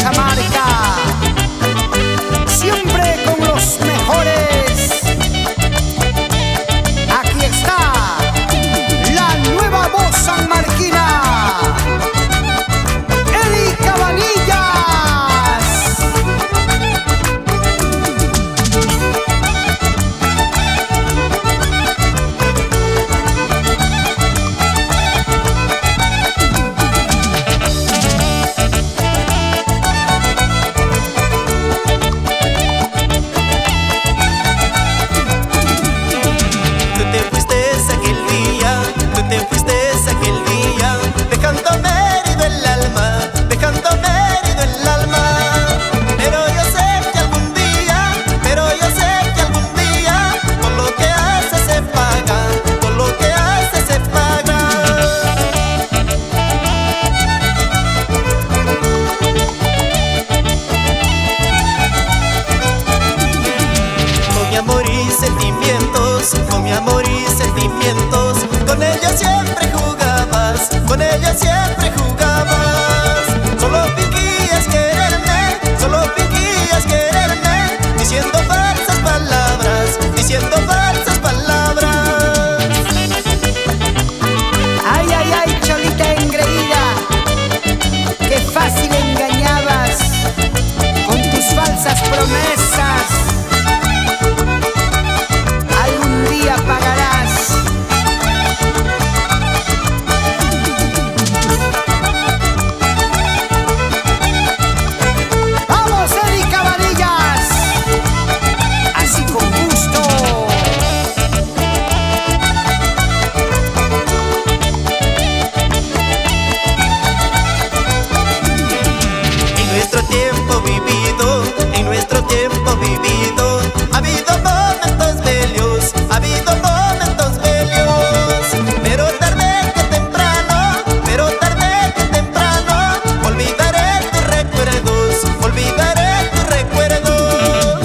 Cajamarca, siempre con los mejores. Aquí está la nueva voz sanmarquina, Eli Cabanillas. Con mi amor y sentimientos, con ella siempre jugabas, con ella siempre jugabas. Solo fingías quererme, diciendo falsas palabras, diciendo falsas palabras. Ay, ay, ay, cholita engreída, qué fácil engañabas con tus falsas promesas. Pagarás. ¡Vamos, Eli Cabanillas! Así con gusto. En nuestro tiempo vivido, en nuestro tiempo vivido, ha habido momentos bellos, ha habido momentos bellos, pero tarde que temprano, olvidaré tus recuerdos, olvidaré tus recuerdos.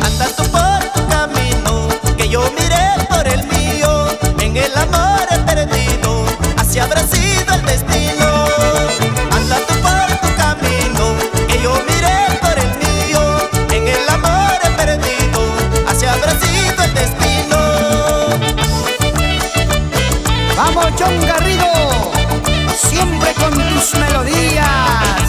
Andas tú por tu camino, que yo miré por el mío, en el amor he perdido, así habrá sido el destino. Anda tú por tu camino, que yo miré por el mío, en el amor he perdido, así habrá sido el destino. Vamos, John Garrido, siempre con tus melodías.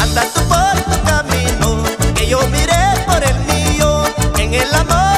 Anda tú por tu camino, que yo miré por el mío, en el amor